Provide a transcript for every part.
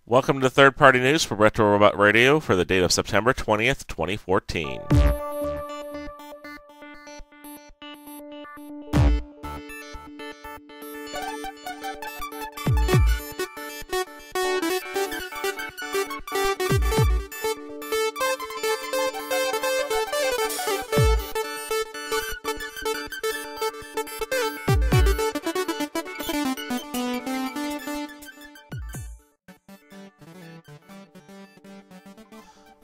Welcome to third-party news for Retro Robot Radio for the date of September 20th, 2014.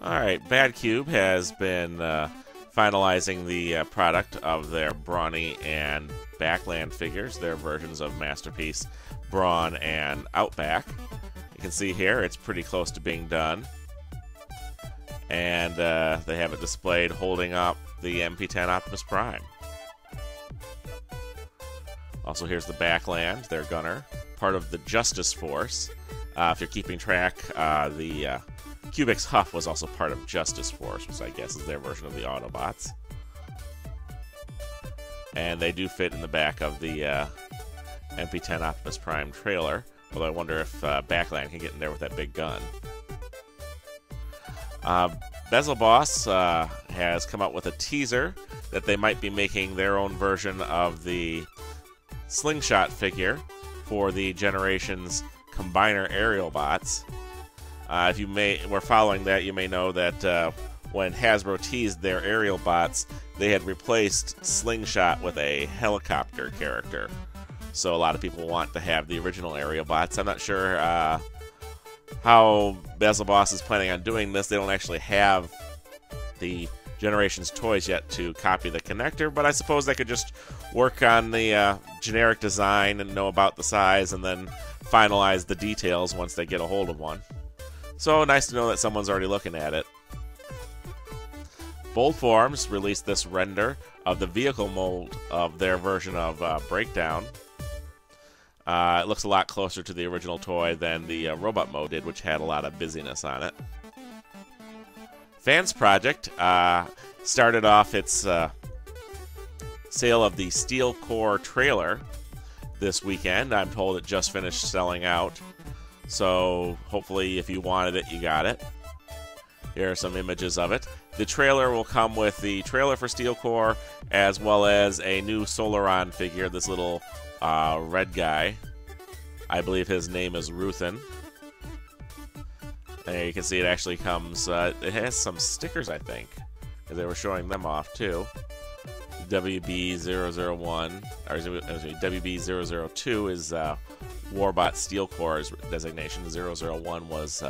Alright, Badcube has been finalizing the product of their Brawny and Backland figures, their versions of Masterpiece, Brawn, and Outback. You can see here it's pretty close to being done. And they have it displayed holding up the MP10 Optimus Prime. Also, here's the Backland, their gunner, part of the Justice Force. If you're keeping track, the Cubix Huff was also part of Justice Force, which I guess is their version of the Autobots. And they do fit in the back of the MP10 Optimus Prime trailer, although I wonder if Backland can get in there with that big gun. Bezel Boss has come out with a teaser that they might be making their own version of the Slingshot figure for the Generations Combiner aerial bots. If you were following that, you may know that when Hasbro teased their aerial bots, they had replaced Slingshot with a helicopter character. So a lot of people want to have the original aerial bots. I'm not sure how Bezel Boss is planning on doing this. They don't actually have the Generations toys yet to copy the connector, but I suppose they could just work on the generic design and know about the size and then finalize the details once they get a hold of one. So nice to know that someone's already looking at it. Boldforms released this render of the vehicle mold of their version of Breakdown. It looks a lot closer to the original toy than the robot mode did, which had a lot of busyness on it. FansProject started off its sale of the Steel Core trailer this weekend. I'm told it just finished selling out. So hopefully if you wanted it, you got it. Here are some images of it. The trailer will come with the trailer for Steel Core as well as a new Solaron figure, this little red guy. I believe his name is Ruthin. There you can see it actually comes, it has some stickers, I think, because they were showing them off too. WB001, or WB002 is Warbot Steel Core's designation. 001 was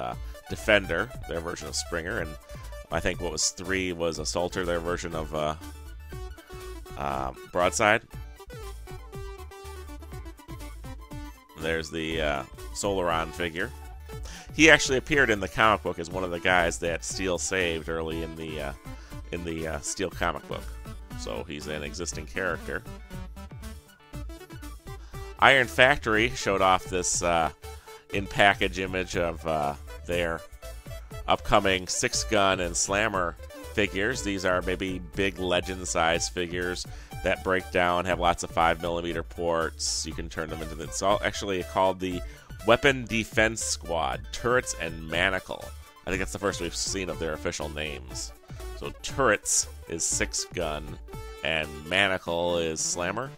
Defender, their version of Springer, and I think what was 3 was Assaulter, their version of Broadside. There's the Solaron figure. He actually appeared in the comic book as one of the guys that Steel saved early in the Steel comic book. So he's an existing character. Iron Factory showed off this in-package image of their upcoming 6-gun and Slammer figures. These are maybe big legend-sized figures that break down, have lots of 5mm ports. You can turn them into it's all actually called the Weapon Defense Squad, Turrets and Manacle. I think that's the first we've seen of their official names. So Turrets is 6-gun and Manacle is Slammer.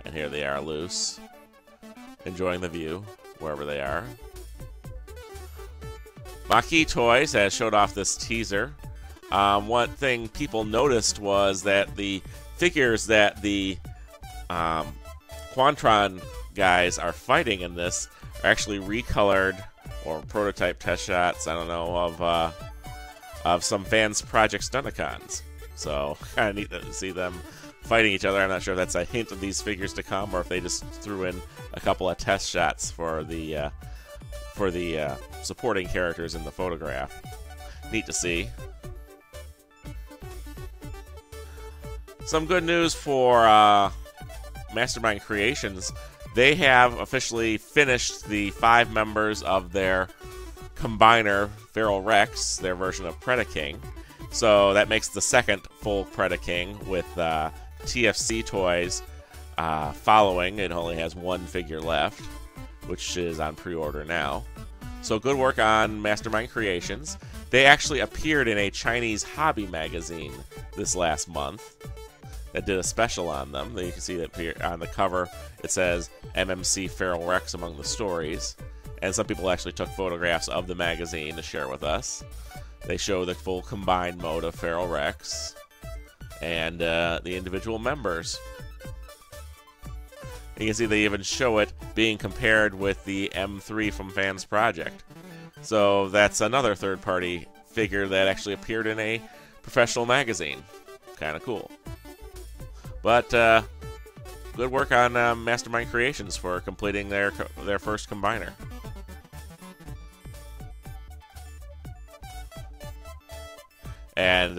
And here they are loose, enjoying the view wherever they are. Maketoys has showed off this teaser. One thing people noticed was that the figures that the Quantron guys are fighting in this are actually recolored or prototype test shots, I don't know, of some FansProject Stunticons. So kind of neat to see them fighting each other. I'm not sure if that's a hint of these figures to come or if they just threw in a couple of test shots for the supporting characters in the photograph. Neat to see. Some good news for Mastermind Creations. They have officially finished the 5 members of their Combiner Feral Rex, their version of Predaking. So that makes the second full Predaking with TFC Toys following. It only has 1 figure left, which is on pre-order now. So good work on Mastermind Creations. They actually appeared in a Chinese hobby magazine this last month that did a special on them. You can see that on the cover it says MMC Feral Rex among the stories. And some people actually took photographs of the magazine to share with us. They show the full combined mode of Feral Rex and the individual members. You can see they even show it being compared with the M3 from FansProject. So that's another third-party figure that actually appeared in a professional magazine. Kind of cool. But good work on Mastermind Creations for completing their first combiner. And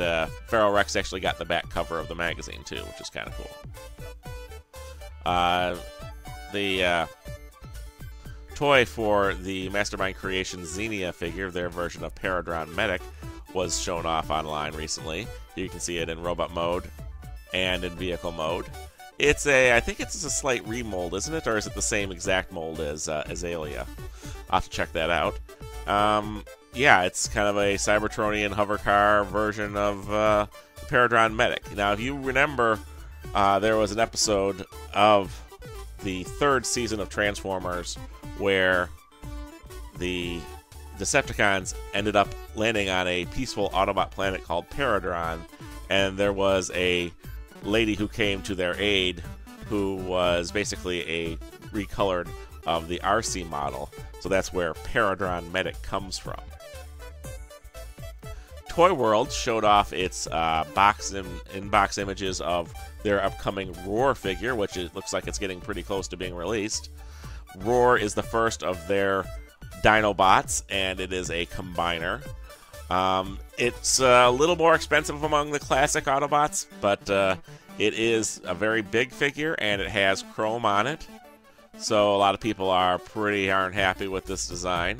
Feral Rex actually got the back cover of the magazine too, which is kind of cool. The toy for the Mastermind Creations Xenia figure, their version of Paradron Medic, was shown off online recently. You can see it in robot mode and in vehicle mode. I think it's a slight remold, isn't it? Or is it the same exact mold as Azalea? I'll have to check that out. Yeah, it's kind of a Cybertronian hover car version of the Paradron Medic. Now, if you remember, there was an episode of the third season of Transformers where the Decepticons ended up landing on a peaceful Autobot planet called Paradron, and there was a lady who came to their aid who was basically a recolored of the RC model. So that's where Paradron Medic comes from. Toyworld showed off its in-box images of their upcoming Roar figure, which it looks like it's getting pretty close to being released. Roar is the first of their Dinobots, and it is a combiner. It's a little more expensive among the classic Autobots, but it is a very big figure, and it has chrome on it. So a lot of people aren't happy with this design.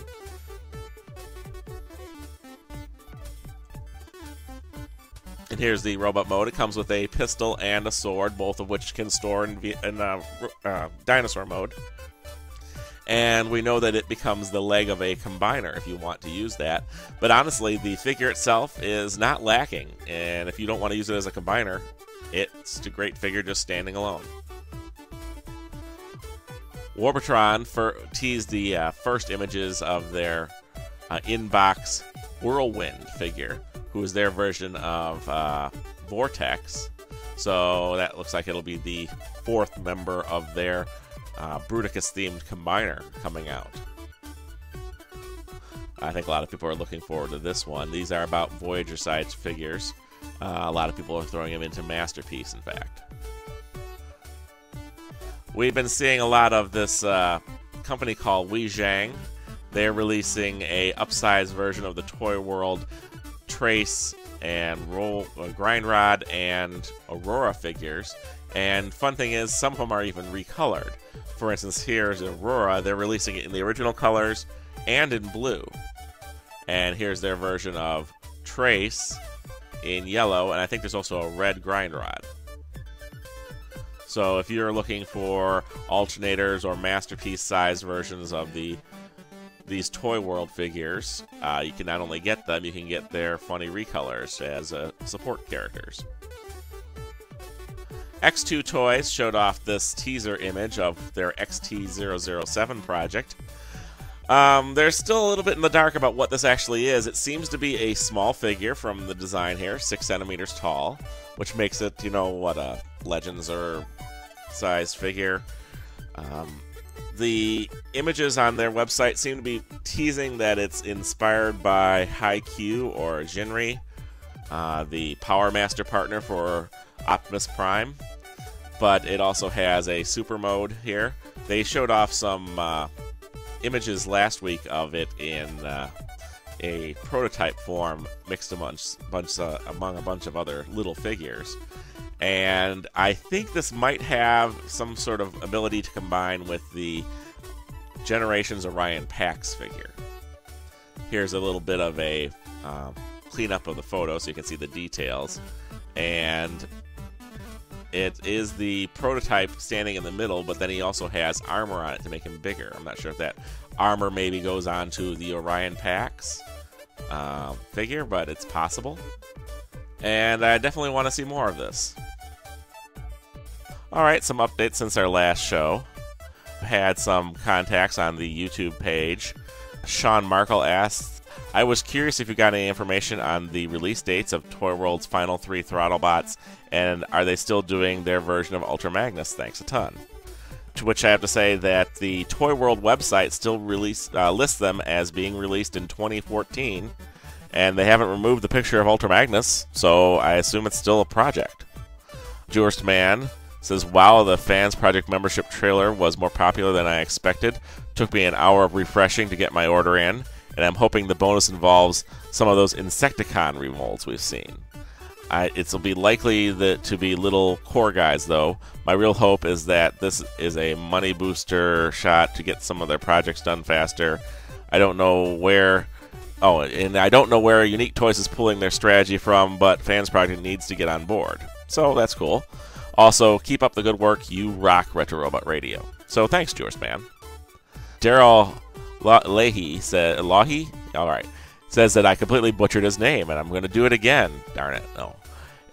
And here's the robot mode. It comes with a pistol and a sword, both of which can store in dinosaur mode. And we know that it becomes the leg of a combiner if you want to use that. But honestly, the figure itself is not lacking. And if you don't want to use it as a combiner, it's a great figure just standing alone. Warbotron teased the first images of their in-box Whirlwind figure, who is their version of Vortex. So that looks like it'll be the fourth member of their Bruticus-themed combiner coming out. I think a lot of people are looking forward to this one. These are about Voyager-sized figures. A lot of people are throwing them into Masterpiece, in fact. We've been seeing a lot of this company called Jiang. They're releasing a upsized version of the Toyworld Trace and Grind Rod and Aurora figures. And fun thing is, some of them are even recolored. For instance, here's Aurora. They're releasing it in the original colors and in blue. And here's their version of Trace in yellow, and I think there's also a red Grind Rod. So if you're looking for alternators or Masterpiece-sized versions of these Toyworld figures, you can not only get them, you can get their funny recolors as support characters. X2 Toys showed off this teaser image of their XT007 project. They're still a little bit in the dark about what this actually is. It seems to be a small figure from the design here, 6 centimeters tall, which makes it, what a Legends or size figure. The images on their website seem to be teasing that it's inspired by Haikyuu or Jinri, the Power Master partner for Optimus Prime, but it also has a super mode here. They showed off some images last week of it in a prototype form mixed among a bunch of other little figures. And I think this might have some sort of ability to combine with the Generations Orion Pax figure. Here's a little bit of a cleanup of the photo so you can see the details. And it is the prototype standing in the middle, but then he also has armor on it to make him bigger. I'm not sure if that armor maybe goes on to the Orion Pax figure, but it's possible. And I definitely want to see more of this. Alright, some updates since our last show. Had some contacts on the YouTube page. Sean Markle asked, I was curious if you got any information on the release dates of Toyworld's final 3 Throttlebots, and are they still doing their version of Ultra Magnus? Thanks a ton. To which I have to say that the Toyworld website still lists them as being released in 2014, and they haven't removed the picture of Ultra Magnus, so I assume it's still a project. Jurist Man says, wow, the FansProject membership trailer was more popular than I expected. Took me an hour of refreshing to get my order in, and I'm hoping the bonus involves some of those Insecticon remolds we've seen. It'll be likely to be little core guys, though. My real hope is that this is a money booster shot to get some of their projects done faster. I don't know where... Oh, and I don't know where Unique Toys is pulling their strategy from, but FansProject needs to get on board. So that's cool. Also, keep up the good work. You rock Retro Robot Radio. So thanks, Jurist Man. Daryl Leahy said, says that I completely butchered his name, and I'm going to do it again. Darn it, no.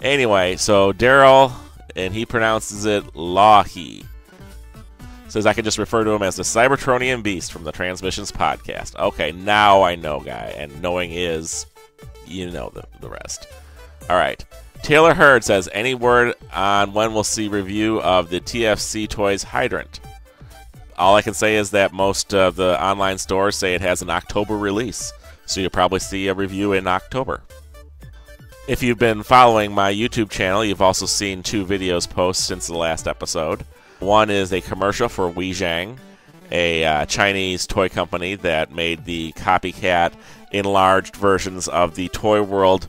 Anyway, so Daryl, and he pronounces it Lahi, says I can just refer to him as the Cybertronian Beast from the Transmissions podcast. Okay, now I know, guy, and knowing is, you know the rest. All right. Taylor Hurd says, any word on when we'll see review of the TFC Toys Hydrant? All I can say is that most of the online stores say it has an October release, so you'll probably see a review in October. If you've been following my YouTube channel, you've also seen 2 videos posted since the last episode. One is a commercial for Jiang, a Chinese toy company that made the copycat enlarged versions of the Toyworld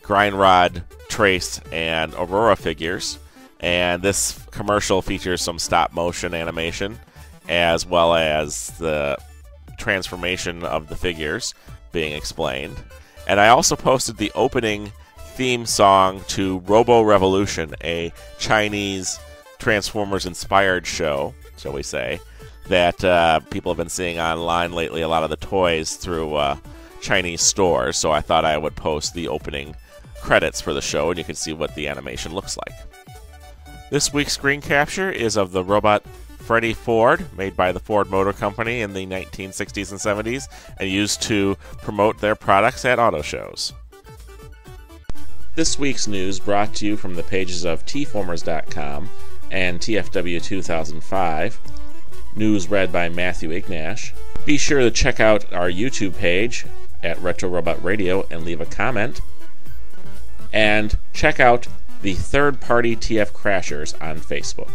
Grindrod, Trace, and Aurora figures. And this commercial features some stop-motion animation, as well as the transformation of the figures being explained. And I also posted the opening theme song to Robo Revolution, a Chinese Transformers-inspired show, shall we say, that people have been seeing online lately, a lot of the toys through Chinese stores. So I thought I would post the opening credits for the show, and you can see what the animation looks like. This week's screen capture is of the robot Freddy Ford, made by the Ford Motor Company in the 1960s and 70s, and used to promote their products at auto shows. This week's news brought to you from the pages of tformers.com and TFW 2005. News read by Matthew Ignash. Be sure to check out our YouTube page at Retro Robot Radio and leave a comment. And check out the third-party TF Crashers on Facebook.